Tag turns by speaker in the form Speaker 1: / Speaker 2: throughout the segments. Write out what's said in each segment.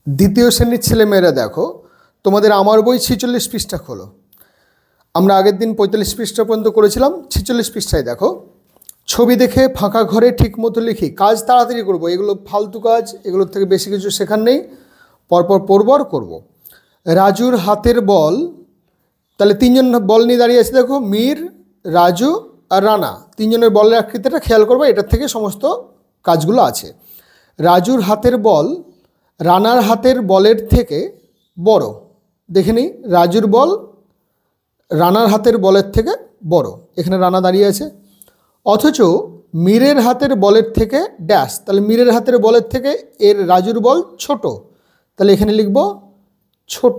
Speaker 1: দ্বিতীয় শ্রেণীর ছেলেমেয়েরা দেখো, তোমাদের আমার বই 46 পৃষ্ঠা খোলো। আমরা আগের দিন 45 পৃষ্ঠা পর্যন্ত করেছিলাম। 46 পৃষ্ঠায় দেখো, ছবি দেখে ফাঁকা ঘরে ঠিক মতো লিখি। কাজ তাড়াতাড়ি করবো, এগুলো ফালতু কাজ, এগুলোর থেকে বেশি কিছু শেখার নেই, পরপর পড়ব আর করবো। রাজুর হাতের বল, তাহলে তিনজন বল নিয়ে দাঁড়িয়ে আছে দেখো, মীর, রাজু আর রানা। তিনজনের বলের আকৃতিটা খেয়াল করবো, এটার থেকে সমস্ত কাজগুলো আছে। রাজুর হাতের বল রানার হাতের বলের থেকে বড়। দেখে নিই, রাজুর বল রানার হাতের বলের থেকে বড়। এখানে রানা দাঁড়িয়ে আছে। অথচ মীরের হাতের বলের থেকে ড্যাশ, তাহলে মীরের হাতের বলের থেকে এর রাজুর বল ছোট, তাহলে এখানে লিখব ছোট।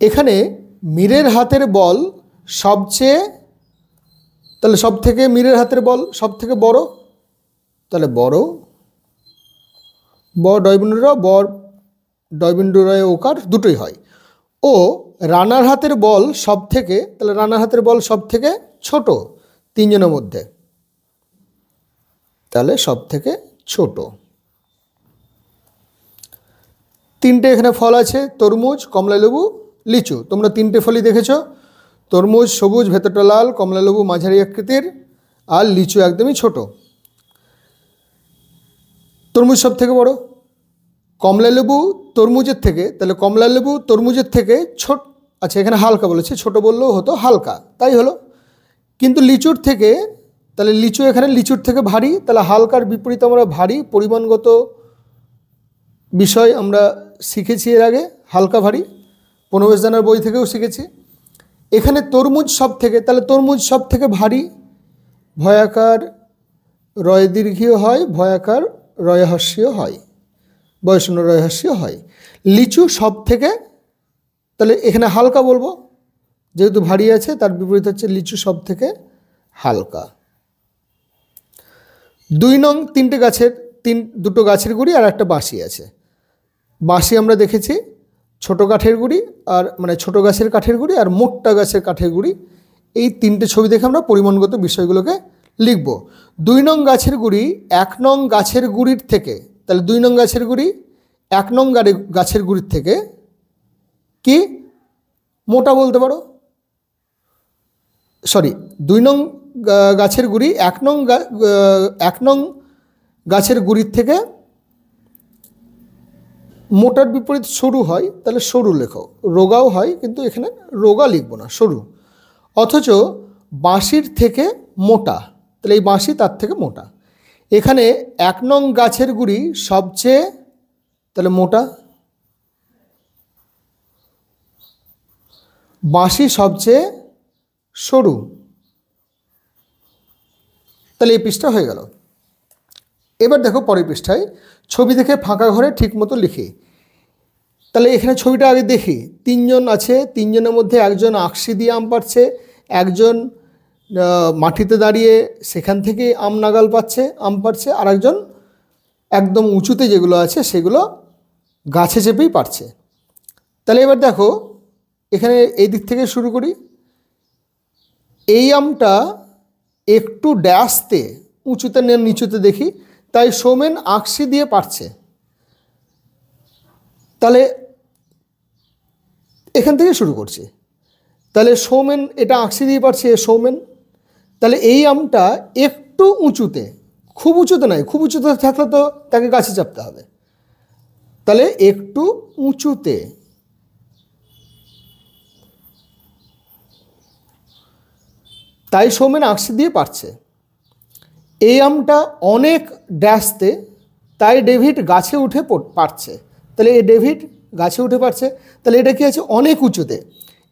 Speaker 1: এখানে মীরের হাতের বল সবচেয়ে, তাহলে সব থেকে মীরের হাতের বল সব থেকে বড়, তাহলে বড়। ব ডয়বিন্দুরা বর ডয়বিন্দুরায় ওকার দুটোই হয়। ও রানার হাতের বল সব থেকে, তাহলে রানার হাতের বল সব থেকে ছোট তিনজনের মধ্যে, তাহলে সব থেকে ছোট। তিনটে এখানে ফল আছে, তরমুজ, কমলালেবু, লিচু। তোমরা তিনটে ফলই দেখেছো, তরমুজ সবুজ ভেতরটা লাল, কমলালেবু মাঝারি আকৃতির, আর লিচু একদমই ছোট। তরমুজ সব থেকে বড়, কমলালেবু তরমুজের থেকে, তাহলে কমলালেবু তরমুজের থেকে ছোট। আচ্ছা, এখানে হালকা বলেছে, ছোট বললেও হতো, হালকা, তাই হলো। কিন্তু লিচুর থেকে, তাহলে লিচু এখানে লিচুর থেকে ভারী, তাহলে হালকার বিপরীত আমরা ভারী, পরিমাণগত বিষয় আমরা শিখেছি এর আগে, হালকা ভারী, পনবেশ জানার বই থেকেও শিখেছি। এখানে তরমুজ সব থেকে, তাহলে তরমুজ সব থেকে ভারী, ভয়াকার রয় দীর্ঘীয় হয়, ভয়াকার রয়হাস্যীয় হয়, বয়শূন্য রয়হাস্যীয় হয়। লিচু সব থেকে, তাহলে এখানে হালকা বলবো, যেহেতু ভারী আছে, তার বিপরীত হচ্ছে লিচু সব থেকে হালকা। 2 নং, দুটো গাছের গুড়ি আর একটা বাঁশি আছে। বাঁশি আমরা দেখেছি ছোট কাঠের গুড়ি, আর মানে ছোট গাছের কাঠের গুড়ি আর মোটা গাছের কাঠের গুড়ি। এই তিনটে ছবি দেখে আমরা পরিমাণগত বিষয়গুলোকে লিখব। 2 নং গাছের গুড়ি 1 নং গাছের গুড়ির থেকে, তাহলে 2 নং গাছের গুড়ি 1 নং গাছের গুড়ির থেকে কি মোটা বলতে পারো, সরি, 2 নং গাছের গুড়ি 1 নং গাছের গুড়ির থেকে মোটার বিপরীত সরু হয়, তাহলে সরু লেখো। রোগাও হয়, কিন্তু এখানে রোগা লিখবো না, সরু। অথচ বাঁশির থেকে মোটা, তাহলে এই বাঁশি তার থেকে মোটা। এখানে 1 নং গাছের গুড়ি সবচেয়ে, তাহলে মোটা, বাঁশি সবচেয়ে সরু, তাহলে এই পৃষ্ঠা হয়ে গেল। এবার দেখো পরের পৃষ্ঠায়, ছবি দেখে ফাঁকা ঘরে ঠিক মতো লিখি। তাহলে এখানে ছবিটা আগে দেখি, 3 জন আছে, 3 জনের মধ্যে একজন আকশি দিয়ে আম পাড়ছে, একজন মাটিতে দাঁড়িয়ে সেখান থেকে আম নাগাল পাচ্ছে, আম পাড়ছে, আর একজন একদম উঁচুতে যেগুলো আছে সেগুলো গাছে চেপেই পারছে। তাহলে এবার দেখো, এখানে এই দিক থেকে শুরু করি। এই আমটা একটু ড্যাশতে, উঁচুতে নিচুতে দেখি, তাই সৌমেন আকশি দিয়ে পারছে। তাহলে এখান থেকে শুরু করছি, তাহলে সৌমেন এটা আকশি দিয়ে পারছে, সৌমেন। তাহলে এই আমটা একটু উঁচুতে, খুব উঁচুতে নয়, খুব উঁচুতে থাকলে তো তাকে গাছে চাপতে হবে, তাহলে একটু উঁচুতে। তাই সৌমেন আকশি দিয়ে পারছে। এই আমটা অনেক ড্যাশতে, তাই ডেভিড গাছে উঠে পারছে। তাহলে এই ডেভিড গাছে উঠে পারছে, তাহলে এটা কি আছে, অনেক উঁচুতে।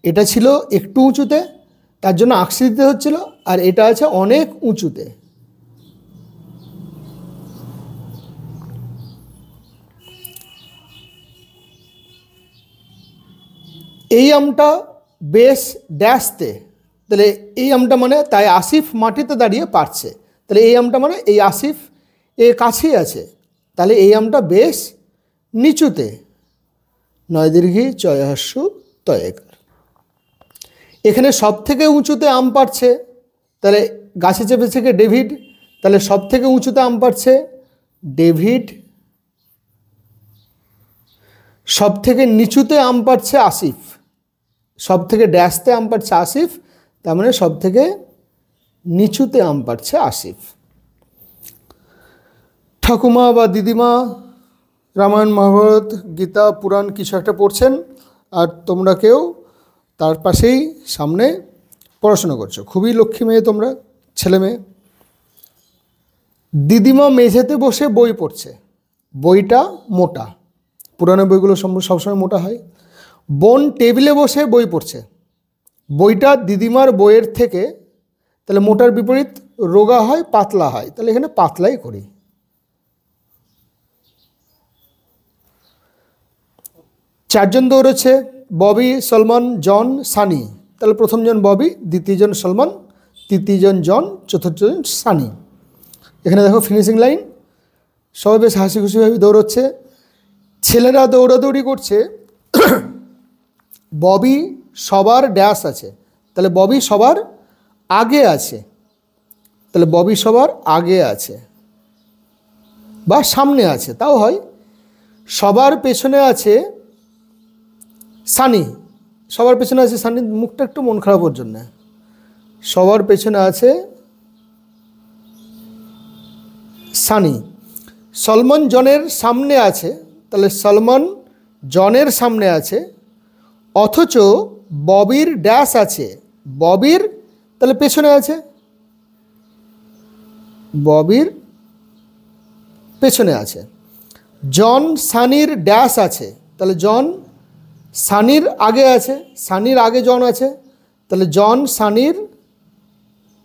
Speaker 1: এটা ছিল একটু উঁচুতে, তার জন্য আকশি দিতে হচ্ছিল, আর এটা আছে অনেক উঁচুতে। এই আমটা বেশ ড্যাশতে, তাহলে এই আমটা মানে, তাই আসিফ মাটিতে দাঁড়িয়ে পারছে। তাহলে এই আমটা মানে এই আসিফ এ কাছেই আছে, তাহলে এই আমটা বেশ নিচুতে, নয় দীর্ঘী চয়হাস্য তয়েকার। এখানে সব থেকে উঁচুতে আম পাড়ছে, তাহলে গাছে চেপে থেকে ডেভিড, তাহলে সব থেকে উঁচুতে আম পাড়ছে ডেভিড, সব থেকে নিচুতে আম পাড়ছে আসিফ, সব থেকে ড্যাশতে আম পাড়ছে আসিফ, তার মানে সব থেকে নিচুতে আম পাড়ছে আসিফ। ঠাকুমা বা দিদিমা রামায়ণ মহাভারত গীতা পুরাণ কিছু একটা পড়ছেন, আর তোমরা কেউ তার পাশেই সামনে পড়াশোনা করছো। খুবই লক্ষ্মী মেয়ে তোমরা, ছেলে মেয়ে। দিদিমা মেঝেতে বসে বই পড়ছে, বইটা মোটা, পুরানো বইগুলো সবসময় মোটা হয়। বোন টেবিলে বসে বই পড়ছে, বইটা দিদিমার বইয়ের থেকে, তাহলে মোটার বিপরীত রোগা হয়, পাতলা হয়, তাহলে এখানে পাতলাই করি। চারজন দৌড়চ্ছে, ববি, সলমন, জন, সানি। তাহলে প্রথমজন ববি, দ্বিতীয়জন সলমন, তৃতীয়জন জন, চতুর্থজন সানি। এখানে দেখো ফিনিশিং লাইন, সবাই বেশ হাসি খুশিভাবে দৌড়চ্ছে। ছেলেরা দৌড়াদৌড়ি করছে, ববি সবার ড্যাশ আছে, তাহলে ববি সবার আগে আছে, তাহলে ববি সবার আগে আছে বা সামনে আছে, তাও হয়। সবার পেছনে আছে সানি, সবার পেছনে আছে সানি, মুখটা একটু মন খারাপের জন্য। সবার পেছনে আছে সানি। সলমন জনের সামনে আছে, তাহলে সলমন জনের সামনে আছে, অথচ ববির ড্যাশ আছে, ববির তাহলে পেছনে আছে, ববির পেছনে আছে। জন সানির ড্যাশ আছে, তাহলে জন সানির আগে আছে, সানির আগে জন আছে, তাহলে জন সানির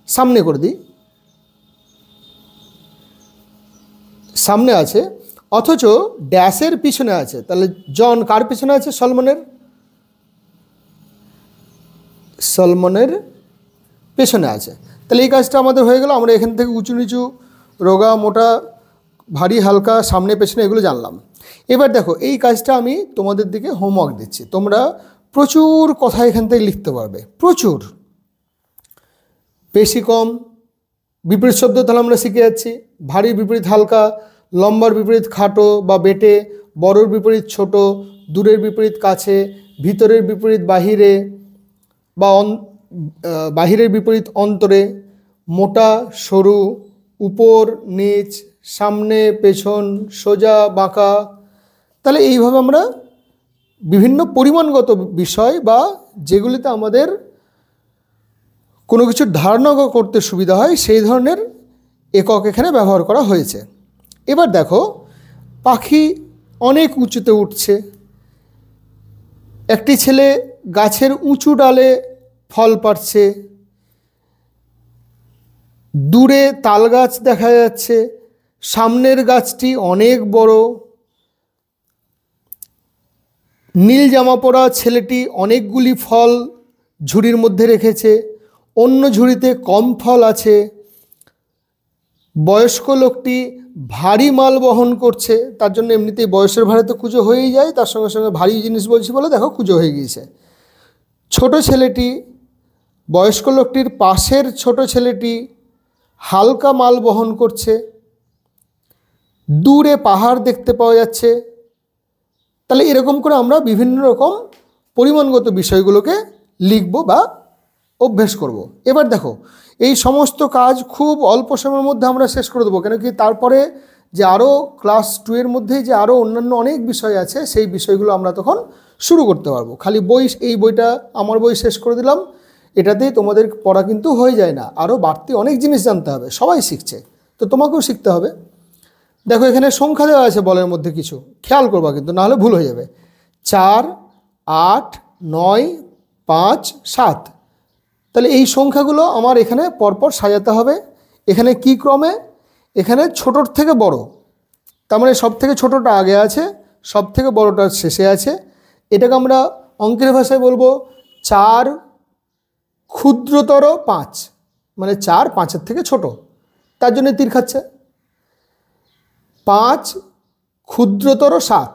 Speaker 1: সামনে করে দিই, সামনে আছে, অথচ ড্যাশের পিছনে আছে, তাহলে জন কার পিছনে আছে? সলমনের, সলমনের পেছনে আছে। তাহলে এই কাজটা আমাদের হয়ে গেল। আমরা এখান থেকে উঁচু নিচু, রোগা মোটা, ভারী হালকা, সামনে পেছনে এগুলো জানলাম। এবার দেখো এই কাজটা আমি তোমাদের দিকে হোমওয়ার্ক দিচ্ছি, তোমরা প্রচুর কথা এখান থেকে লিখতে পারবে, প্রচুর। বেশি কম বিপরীত শব্দ তাহলে আমরা শিখে যাচ্ছি। ভারী বিপরীত হালকা, লম্বার বিপরীত খাটো বা বেটে, বড়র বিপরীত ছোট, দূরের বিপরীত কাছে, ভিতরের বিপরীত বাহিরে বা বাহিরের বিপরীত অন্তরে, মোটা সরু, উপর নিচ, সামনে পেছন, সোজা বাঁকা। তাহলে এইভাবে আমরা বিভিন্ন পরিমাণগত বিষয় বা যেগুলিতে আমাদের কোনো কিছুর ধারণা করতে সুবিধা হয় সেই ধরনের একক এখানে ব্যবহার করা হয়েছে। এবার দেখো পাখি অনেক উঁচুতে উঠছে, একটি ছেলে গাছের উঁচু ডালে ফল পাড়ছে, দূরে তাল গাছ দেখা যাচ্ছে, সামনের গাছটি অনেক বড়, নীল জামা পরা ছেলেটি অনেকগুলি ফল ঝুড়ির মধ্যে রেখেছে, অন্য ঝুড়িতে কম ফল আছে, বয়স্ক লোকটি ভারী মাল বহন করছে, তার জন্য এমনিতেই বয়সের ভারে তো কুঁজো হয়েই যায়, তার সঙ্গে সঙ্গে ভারী জিনিস বলছি বলে দেখো কুঁজো হয়ে গিয়েছে। ছোট ছেলেটি, বয়স্ক লোকটির পাশের ছোট ছেলেটি হালকা মাল বহন করছে, দূরে পাহাড় দেখতে পাওয়া যাচ্ছে। তাহলে এরকম করে আমরা বিভিন্ন রকম পরিমাণগত বিষয়গুলোকে লিখব বা অভ্যেস করব। এবার দেখো এই সমস্ত কাজ খুব অল্প সময়ের মধ্যে আমরা শেষ করে দেবো, কেন কি তারপরে যে আরও ক্লাস 2 এর মধ্যেই যে আরও অন্যান্য অনেক বিষয় আছে সেই বিষয়গুলো আমরা তখন শুরু করতে পারবো। খালি বই, এই বইটা আমার বই শেষ করে দিলাম, এটাতেই তোমাদের পড়া কিন্তু হয়ে যায় না, আরও বাড়তি অনেক জিনিস জানতে হবে। সবাই শিখছে তো তোমাকেও শিখতে হবে। দেখো এখানে সংখ্যা দেওয়া আছে বলের মধ্যে, কিছু খেয়াল করবা কিন্তু, নাহলে ভুল হয়ে যাবে। 4, 8, 9, 5, 7। তাহলে এই সংখ্যাগুলো আমার এখানে পরপর সাজাতে হবে। এখানে কি ক্রমে? এখানে ছোটোর থেকে বড়, তার মানে সব থেকে ছোটোটা আগে আছে, সব থেকে বড়টা শেষে আছে। এটাকে আমরা অঙ্কের ভাষায় বলবো 4 ক্ষুদ্রতর 5, মানে 4 5-এর থেকে ছোট, তার জন্য তীর খাচ্ছে। 5 ক্ষুদ্রতর 7,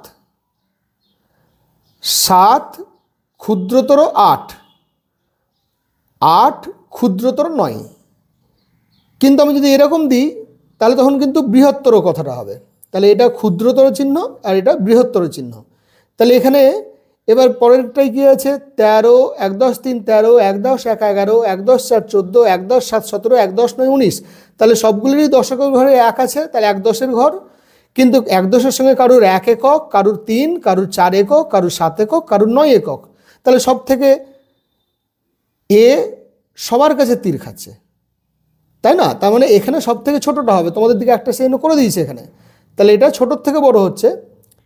Speaker 1: 7 ক্ষুদ্রতর 8, 8 ক্ষুদ্রতর 9। কিন্তু আমি যদি এরকম দিই তাহলে তখন কিন্তু বৃহত্তর কথাটা হবে। তাহলে এটা ক্ষুদ্রতর চিহ্ন আর এটা বৃহত্তর চিহ্ন। তাহলে এখানে এবার পরেরটাই কী আছে, 13, 1 10 3 13, 1 10 1 11, 1 10 4 14, 1 10 7 17, 1 10 9 19। তাহলে সবগুলিরই দশকের ঘরে 1 আছে, তাহলে 1 10-এর ঘর। কিন্তু 1 10-এর সঙ্গে কারুর 1 একক, কারুর 3, কারুর 4 একক, কারুর 7 একক, কারুর 9 একক। তাহলে সব থেকে এ সবার কাছে তীর খাচ্ছে, তাই না? তার মানে এখানে সব থেকে ছোটোটা হবে, তোমাদের দিকে একটা চিহ্ন করে দিয়েছে এখানে। তাহলে এটা ছোটোর থেকে বড় হচ্ছে।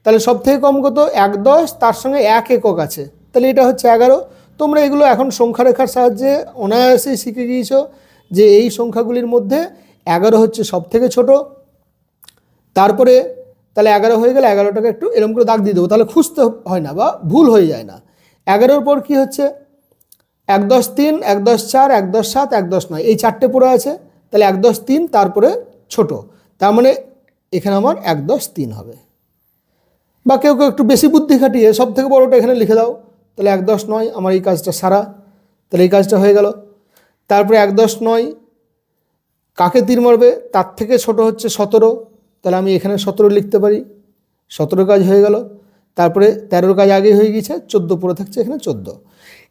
Speaker 1: তাহলে সব থেকে কম কত, 1 10, তার সঙ্গে 1 একক আছে, তাহলে এটা হচ্ছে 11। তোমরা এগুলো এখন সংখ্যারেখার সাহায্যে অনায়াসেই শিখে গিয়েছো যে এই সংখ্যাগুলির মধ্যে 11 হচ্ছে সব থেকে ছোট। তারপরে তাহলে 11 হয়ে গেলে 11টাকে একটু এরকম করে দাগ দিয়ে দেবো, তাহলে খুঁজতে হয় না বা ভুল হয়ে যায় না। 11-এর পর কী হচ্ছে, 1 10 3, 1 10 4, 1 10 7, 1 10 9, এই 4টে পড়ে আছে। তাহলে 1 10 3, তারপরে ছোট, তার মানে এখানে আমার 1 10 3 হবে। বা কেউ কেউ একটু বেশি বুদ্ধি খাটিয়ে সব থেকে বড়োটা এখানে লিখে দাও, তাহলে 1 10 9, আমার এই কাজটা সারা। তাহলে এই কাজটা হয়ে গেল। তারপরে 1 10 9 কাকে তীর মারবে, তার থেকে ছোট হচ্ছে 17, তাহলে আমি এখানে 17 লিখতে পারি, 17 কাজ হয়ে গেল। তারপরে 13 কাজ আগে হয়ে গিয়েছে, 14 পড়ে থাকছে এখানে 14।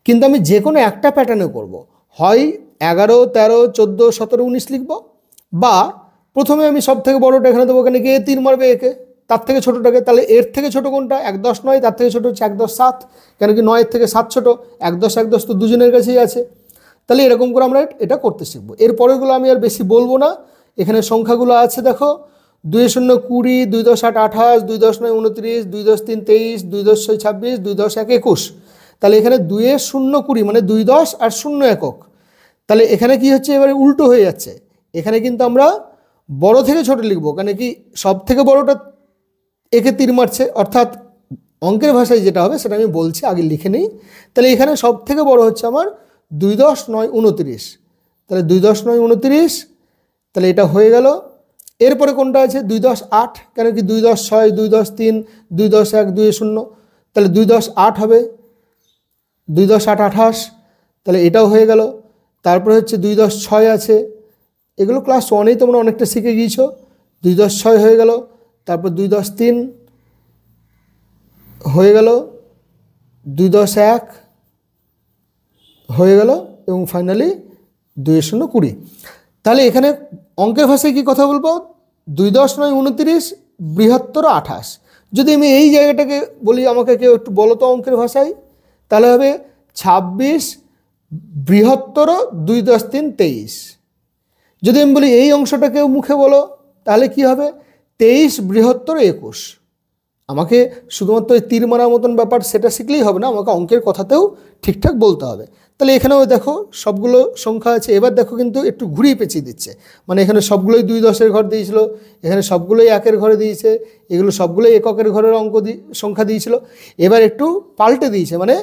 Speaker 1: কিন্তু আমি যে কোনো একটা প্যাটার্নে করব, হয় 11 13 14 17 19 লিখব, বা প্রথমে আমি সব থেকে বড়োটা এখানে দেবো, এখানে গিয়ে তীর মারবে একে, তার থেকে ছোটোটাকে। তাহলে এর থেকে ছোটো কোনটা, 1 10 9, তার থেকে ছোটো হচ্ছে 1 10 7, কেন কি 9-এর থেকে 7 ছোটো, 1 10 1 10 তো দুজনের কাছেই আছে। তাহলে এরকম করে আমরা এটা করতে শিখবো। এরপরেগুলো আমি আর বেশি বলবো না, এখানে সংখ্যাগুলো আছে দেখো, 2 0 20, 2 10 8 28, 2 10 9 29, 2 10 3 23, 2 10 6 26, 2 10 1 21। তাহলে এখানে 2 0 20 মানে 2 10 আর 0 একক। তাহলে এখানে কি হচ্ছে, এবারে উল্টো হয়ে যাচ্ছে। এখানে কিন্তু আমরা বড় থেকে ছোট লিখবো, কেন কি সব থেকে বড়টা একে তীর মারছে, অর্থাৎ অঙ্কের ভাষায় যেটা হবে সেটা আমি বলছি, আগে লিখে নিই। তাহলে এখানে সব থেকে বড় হচ্ছে আমার 2 10 9 29, তাহলে 2 10 9 29, তাহলে এটা হয়ে গেল। এরপরে কোনটা আছে, 2 10 8, কেন কি 2 10 6, 2 10 3, 2 10 1, 2 0, তাহলে 2 10 8 হবে, 2 10 8 28, তাহলে এটাও হয়ে গেল। তারপরে হচ্ছে 2 10 6 আছে, এগুলো ক্লাস 1-এই তোমরা অনেকটা শিখে গিয়েছো। 2 10 6 হয়ে গেল। তারপর 2 10 3 হয়ে গেল, 2 10 1 হয়ে গেল, এবং ফাইনালি 2 0 20। তাহলে এখানে অঙ্কের ভাষায় কি কথা বলবো, 2 10 9 29, বৃহত্তর 28। যদি আমি এই জায়গাটাকে বলি, আমাকে কেউ একটু বলো তো অঙ্কের ভাষায়, তাহলে হবে 26 বৃহত্তর 2 10 3 23। যদি আমি বলি এই অংশটাকেও মুখে বলো, তাহলে কি হবে, 23 বৃহত্তর 21। আমাকে শুধুমাত্র এই তীর মারার মতন ব্যাপার সেটা শিখলেই হবে না, আমাকে অঙ্কের কথাতেও ঠিকঠাক বলতে হবে। তাহলে এখানেও দেখো সবগুলো সংখ্যা আছে। এবার দেখো কিন্তু একটু ঘুরিয়ে পেঁচিয়ে দিচ্ছে, মানে এখানে সবগুলোই 2 10-এর ঘর দিয়েছিল, এখানে সবগুলোই 1-এর ঘরে দিয়েছে, এগুলো সবগুলোই এককের ঘরের সংখ্যা দিয়েছিল। এবার একটু পাল্টে দিয়েছে, মানে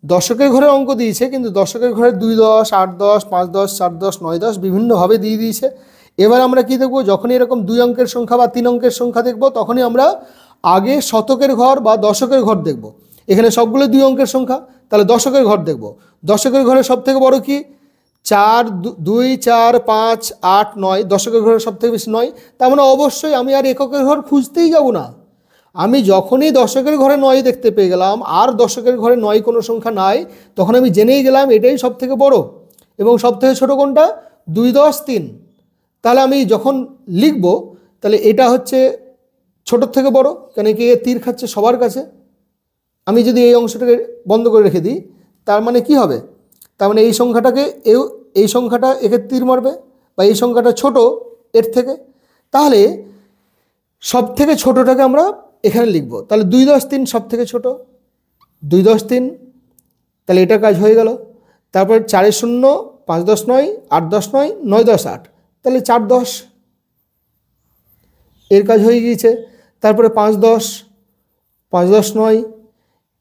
Speaker 1: দশকের ঘরের অঙ্ক দিয়েছে, কিন্তু দশকের ঘরে 2 10, 8 10, 5 10, 4 10, 9 10 বিভিন্নভাবে দিয়ে দিয়েছে। এবার আমরা কি দেখবো, যখনই এরকম 2 অঙ্কের সংখ্যা বা 3 অঙ্কের সংখ্যা দেখবো, তখনই আমরা আগে শতকের ঘর বা দশকের ঘর দেখব। এখানে সবগুলো 2 অঙ্কের সংখ্যা, তাহলে দশকের ঘর দেখব। দশকের ঘরে সব থেকে বড় কি, 4 2 4 5 8 9, দশকের ঘরে সব থেকে বেশি 9। তার মানে অবশ্যই আমি আর এককের ঘর খুঁজতেই যাব না, আমি যখনই দশকের ঘরে 9 দেখতে পেয়ে গেলাম আর দশকের ঘরে 9 কোনো সংখ্যা নাই, তখন আমি জেনেই গেলাম এটাই সব থেকে বড়। এবং সব থেকে ছোটো কোনটা, 2 10 3। তাহলে আমি যখন লিখব, তাহলে এটা হচ্ছে ছোটোর থেকে বড়, কেন কি তীর খাচ্ছে সবার কাছে। আমি যদি এই অংশটাকে বন্ধ করে রেখে দিই, তার মানে কি হবে, তার মানে এই সংখ্যাটাকে এই সংখ্যাটা একে তীর মারবে, বা এই সংখ্যাটা ছোট এর থেকে। তাহলে সব থেকে ছোটোটাকে আমরা এখানে লিখব। তাহলে 2 10 3 সব থেকে ছোট, 2 10 3, তাহলে এটা কাজ হয়ে গেল। তারপর 4 0, 5 10 9, 8 10 9, 9 10 8, তাহলে 4 10, এর কাজ হয়ে গিয়েছে। তারপরে 5 10, 5 10 9,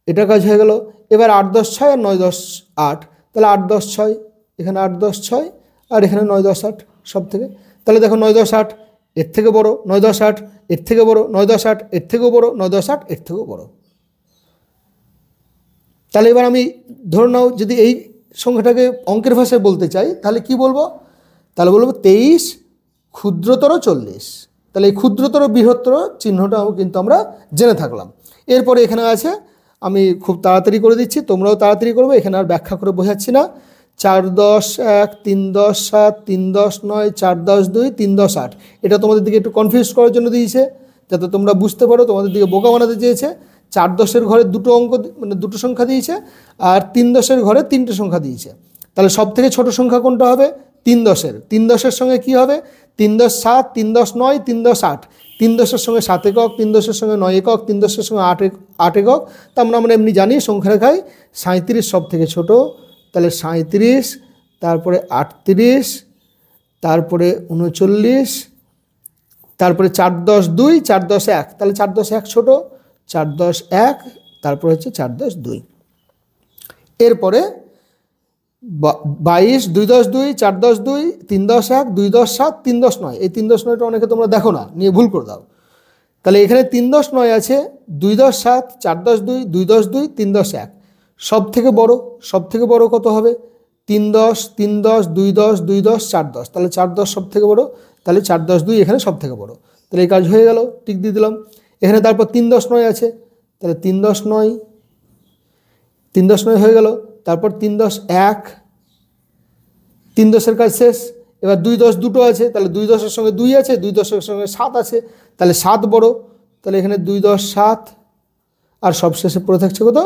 Speaker 1: এটা কাজ হয়ে গেল। এবার 8 10 6 আর 9 10 8, তাহলে 8 10 6, এখানে 8 10 6, আর এখানে 9 10 8 সব থেকে। তাহলে দেখো 9 10 8 এর থেকে বড়, 9 10 8 এর থেকে বড়, 9 10 8 এর থেকেও বড়, 9 10 8 এর থেকেও বড়। তাহলে এবার আমি ধরে নাও যদি এই সংখ্যাটাকে অঙ্কের ভাষায় বলতে চাই, তাহলে কি বলবো, তাহলে বলবো 23 ক্ষুদ্রতর 40। তাহলে এই ক্ষুদ্রতর বৃহত্তর চিহ্নটা কিন্তু আমরা জেনে থাকলাম। এরপরে এখানে আছে, আমি খুব তাড়াতাড়ি করে দিচ্ছি, তোমরাও তাড়াতাড়ি করবে, এখানে আর ব্যাখ্যা করে বোঝাচ্ছি না। 4-10-1, 3-10-7, 3-10-9, 4-10-2, 3-10-8। এটা তোমাদের দিকে একটু কনফিউজ করার জন্য দিয়েছে, যাতে তোমরা বুঝতে পারো, তোমাদের দিকে বোকা বানাতে চেয়েছে। 4-10-এর ঘরে দুটো অঙ্ক মানে দুটো সংখ্যা দিয়েছে, আর 3-10-এর ঘরে 3টে সংখ্যা দিয়েছে। তাহলে সব থেকে ছোট সংখ্যা কোনটা হবে? 3-10-এর। 3-10-এর সঙ্গে কি হবে? 3-10-7, 3-10-9, 3-10-8। 3-10-এর সঙ্গে 7 একক, 3-10-এর সঙ্গে 9 একক, 3-10-এর সঙ্গে 8 একক। তা আমরা এমনি জানি সংখ্যা রেখায় 37 সব থেকে ছোট। তাহলে 37, তারপরে 38, তারপরে 39, তারপরে 4-10-2, 4-10-1। তাহলে 4-10-1 ছোট, 4-10-1, তারপরে হচ্ছে 4-10-2। এরপরে 22, 2-10-2, 4-10-2, 3-10-1, 2-10-7, 3-10-9। এই 3-10-9টা অনেকে তোমরা দেখো না, নিয়ে ভুল করে দাও। তাহলে এখানে 3-10-9 আছে, 2-10-7, 4-10-2, 2-10-2, 3-10-1। সব থেকে বড় কত হবে? 3-10, 3-10, 2-10, 2-10, 4-10। তাহলে 4-10 সব থেকে বড়, তাহলে 4-10-2 এখানে সব থেকে বড়। তাহলে এই কাজ হয়ে গেল, টিক দিয়ে দিলাম। এখানে তারপর 3-10-9 আছে, তাহলে 3-10-9, 3-10-9 হয়ে গেল। তারপর 3-10-1, 3-10-এর কাজ শেষ। এবার 2-10 দুটো আছে, তাহলে 2-10-এর সঙ্গে 2 আছে, 2-10-এর সঙ্গে 7 আছে, তাহলে 7 বড়। তাহলে এখানে 2-10-7, আর সবশেষে পড়ে থাকছে কত?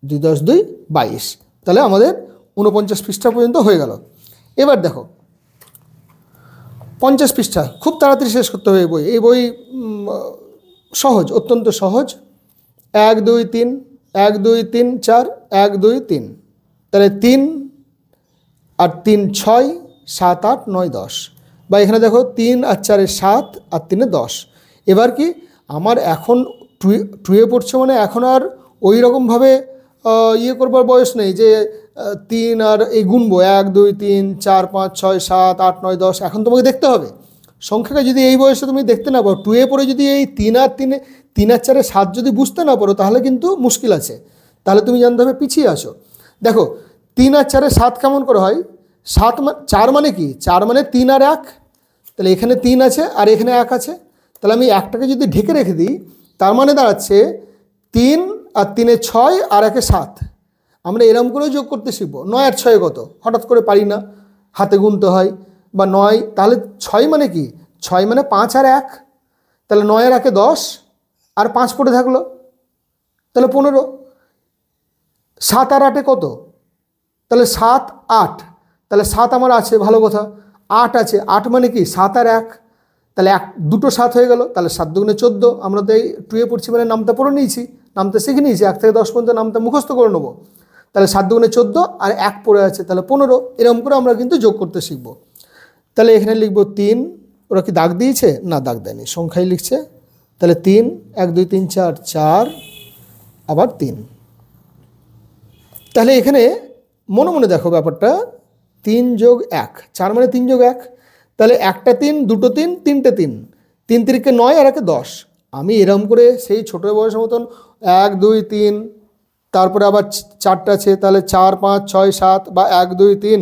Speaker 1: 2-10-2, 22। তাহলে আমাদের 49 পৃষ্ঠা পর্যন্ত হয়ে গেল। এবার দেখো 50 পৃষ্ঠা খুব তাড়াতাড়ি শেষ করতে হবে। এই বই সহজ, অত্যন্ত সহজ। 1, 2, 3, 1, 2, 3, 4, 1, 2, 3। তাহলে 3 আর 3 6, 7, 8, 9, 10। বা এখানে দেখো 3 আর 4 7, আর 3 10। এবার কি আমার এখন টুয়ে পড়ছে, মানে এখন আর ওই রকমভাবে ইয়ে করবার বয়স নেই যে 3 আর এই গুনবো 1, 2, 3, 4, 5, 6, 7, 8, 9, 10। এখন তোমাকে দেখতে হবে সংখ্যাটা। যদি এই বয়সে তুমি দেখতে না পারো, টুয়ে পড়ে যদি এই 3 আর 4 7 যদি বুঝতে না পারো, তাহলে কিন্তু মুশকিল আছে। তাহলে তুমি জানতে হবে পিছিয়ে আসো। দেখো 3 আর 4 7 কেমন করে হয়? 4 মানে কি? 4 মানে 3 আর 1। তাহলে এখানে 3 আছে আর এখানে 1 আছে। তাহলে আমি একটাকে যদি ঢেকে রেখে দিই, তার মানে দাঁড়াচ্ছে 3 আর 3 6 আর 1 7। আমরা এরম করেও যোগ করতে শিখবো। 9 আর 6 কত? হঠাৎ করে পারি না, হাতে গুনতে হয়। বা 9, তাহলে 6 মানে কি? 6 মানে 5 আর 1। তাহলে 9 আর 1 10, আর 5 পড়ে থাকলো, তাহলে 15। 7 আর 8 কত? তাহলে 7, 8। তাহলে 7 আমার আছে, ভালো কথা। 8 আছে, 8 মানে কি? 7 আর 1। তাহলে দুটো 7 হয়ে গেল। তাহলে 7 দুগুণে 14। আমরা তো এই টুয়ে পড়ছি মানে নামটা পড়ে নিয়েছি, নামটা শিখে নিয়েছি। 1 থেকে 10 পর্যন্ত নামটা মুখস্থ করে নেবো। তাহলে 7 দুগুণে 14, আর 1 পড়ে আছে, তাহলে 15। এরকম করে আমরা কিন্তু যোগ করতে শিখবো। তাহলে এখানে লিখবো 3। ওরা কি দাগ দিয়েছে? না, দাগ দেয়নি, সংখ্যাই লিখছে। তাহলে 3, 1, 2, 3, 4, 4, আবার 3। তাহলে এখানে মনে মনে দেখো ব্যাপারটা, 3 যোগ 1, 4 মানে 3 যোগ 1। তাহলে একটা 3, দুটো 3, তিনটে 3, 3 3 9 আর 1 10। আমি এরকম করে সেই ছোটো বয়সের মতন 1, 2, 3, তারপরে আবার 4টা আছে, তাহলে 4, 5, 6, 7, বা 1, 2, 3,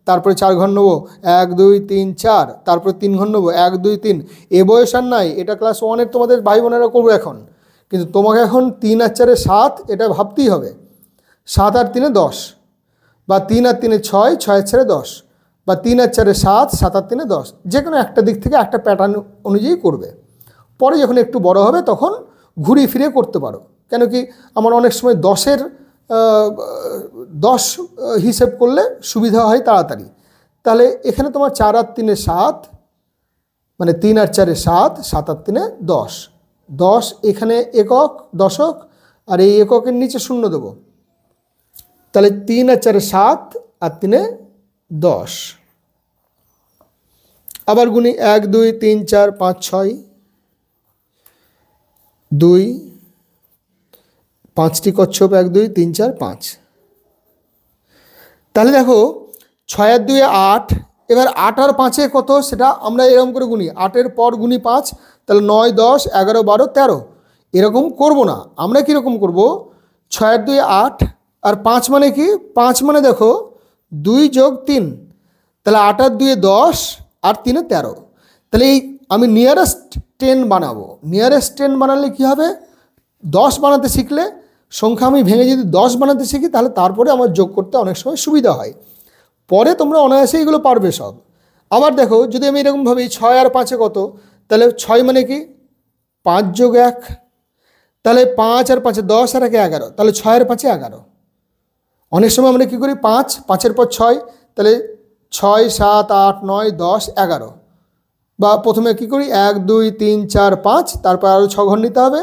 Speaker 1: তারপরে 4 ঘর নেবো, 1, 2, 3, 4, তারপরে 3 ঘর নেবো, 1, 2, 3। এ বয়স আর নাই, এটা ক্লাস 1-এর তোমাদের ভাই বোনেরা করবো এখন। কিন্তু তোমাকে এখন 3 আর 4 7 এটা ভাবতেই হবে। 7 আর 3 10, বা 3 আর 3 6, 6 আর 4 10, বা 3 আর 4 7, 7 আর 3 10। যে কোনো একটা দিক থেকে একটা প্যাটার্ন অনুযায়ী করবে। পরে যখন একটু বড় হবে তখন ঘুরিয়ে ফিরে করতে পারো। কেন কি আমার অনেক সময় 10 হিসেব করলে সুবিধা হয় তাড়াতাড়ি। তাহলে এখানে তোমার 4 আর 3 7, মানে 3 আর 4 7, 7 আর 3 10। 10 এখানে একক, দশক, আর এই এককের নিচে 0 দেবো। তাহলে 3 আর 4 7, আর 3 10। আবার গুনি 1, 2, 3, 4, 5, 6, 2, 5টি কচ্ছপ, 1, 2, 3, 4, 5। তাহলে দেখো 6 আর 2 8। এবার 8 আর 5 কত সেটা আমরা এরকম করে গুনি, 8-এর পর গুনি 5। তাহলে 9, 10, 11, 12, 13। এরকম করব না, আমরা কীরকম করব? 6 আর 2 8, আর 5 মানে কি? 5 মানে দেখো 2 যোগ 3। তাহলে 8 আর 2 10, আর 3 13। তাহলে এই আমি নিয়ারেস্ট 10 বানাবো। নিয়ারেস্ট 10 বানালে কী হবে, 10 বানাতে শিখলে সংখ্যা আমি ভেঙে যদি 10 বানাতে শিখি তাহলে তারপরে আমার যোগ করতে অনেক সময় সুবিধা হয়, পরে তোমরা অনায়াসে এগুলো পারবে সব। আবার দেখো যদি আমি এরকম ভাবি 6 আর 5 কত, তাহলে 6 মানে কি 5 যোগ 1, তাহলে 5 আর 5 10 আর 1 11, তাহলে 6 আর 5 11। অনেক সময় আমরা কী করি 5, 5-এর পর 6, তাহলে 6 7 8 9 10 11, বা প্রথমে কী করি 1 2 3 4 5, তারপর আরও 6 ঘর নিতে হবে,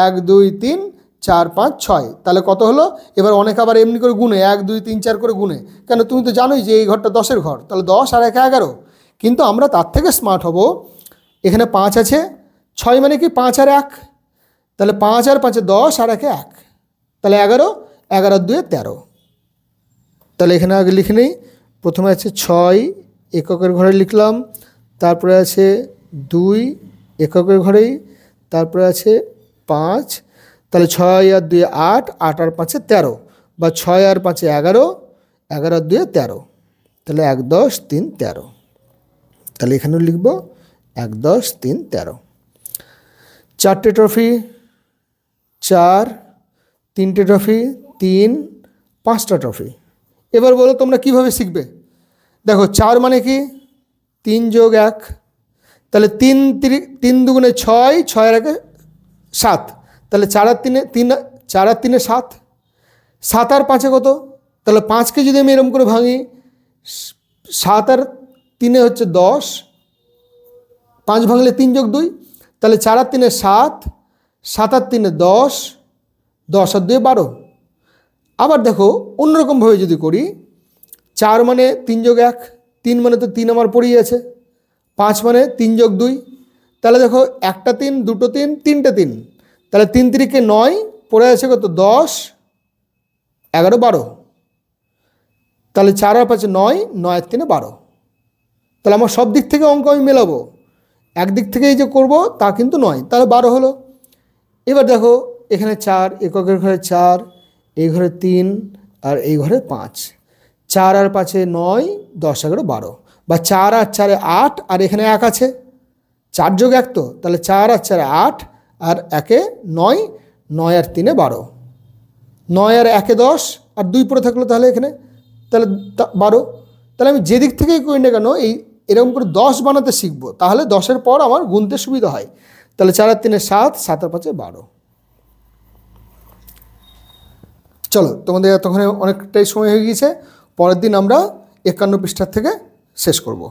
Speaker 1: 1 2 3 4 5 6, তাহলে কত হলো। এবার অনেক আবার এমনি করে গুনে 1 2 3 4 করে গুনে, কেন তুমি তো জানোই যে এই ঘরটা 10-এর ঘর, তাহলে 10 আর 1 11। কিন্তু আমরা তার থেকে স্মার্ট হব, এখানে 5 আছে, 6 মানে কি 5 আর 1, তাহলে 5 আর 5 10 আর 1 1, তাহলে 11, 11 আর 2 13। তাহলে এখানে আগে লিখে নিই, প্রথমে আছে 6 এককের ঘরে লিখলাম, তারপরে আছে 2 এককের ঘরেই, তারপরে আছে 5, তাহলে 6 আর 2 8, 8 আর 5 13, বা 6 আর 5 11, 11 আর 2 13, তাহলে 1 10 3 13। তাহলে এখানেও লিখব 1 10 3 13। 4টে ট্রফি 4, 3টে ট্রফি 3, 5টা ট্রফি। এবার বলো তোমরা কিভাবে শিখবে। দেখো 4 মানে কি 3 যোগ 1, তাহলে 3 দুগুণে 6, 6 আর 1 7, তাহলে 4 আর 3 4 আর 3 7, 7 আর 5 কত, তাহলে 5কে যদি আমি এরকম করে ভাঙি 7 আর 3 হচ্ছে 10, 5 ভাঙলে 3 যোগ 2, তাহলে 4 আর 3 7, 7 আর 3 10, 10 আর 2 12। আবার দেখো অন্যরকমভাবে যদি করি, 4 মানে 3 যোগ 1, 3 মানে তো 3 আমার পড়েই আছে, 5 মানে 3 যোগ 2, তাহলে দেখো একটা 3, দুটো 3, 3টে 3, তাহলে 3 3কে 9, পড়ে আছে কত 10, 11 12, তাহলে 4 আর 5 9, 9 আর 3 12। তাহলে আমার সব দিক থেকে অঙ্ক আমি মেলাবো, একদিক থেকেই যে করব তা কিন্তু নয়, তাহলে 12 হলো। এবার দেখো এখানে 4 এককের ঘরে 4, এই ঘরে 3 আর এই ঘরে 5, 4 আর 5 9, 10 11 12, বা 4 আর 4 8, আর এখানে 1 আছে, 4 যোগ 1 তো, তাহলে 4 আর 4 8, আর 1 9, 9 আর 3 12, 9 আর 1 10, আর 2 পড়ে থাকলো তাহলে এখানে, তাহলে 12। তাহলে আমি যেদিক থেকেই করি না কেন এরকম করে 10 বানাতে শিখবো, তাহলে 10-এর পর আমার গুনতে সুবিধা হয়। তাহলে 4 আর 3 7, 7 আর 5 12। চলো তোমাদের এতক্ষণে অনেকটাই সময় হয়ে গিয়েছে, পরের দিন আমরা 51 পৃষ্ঠার থেকে শেষ করব।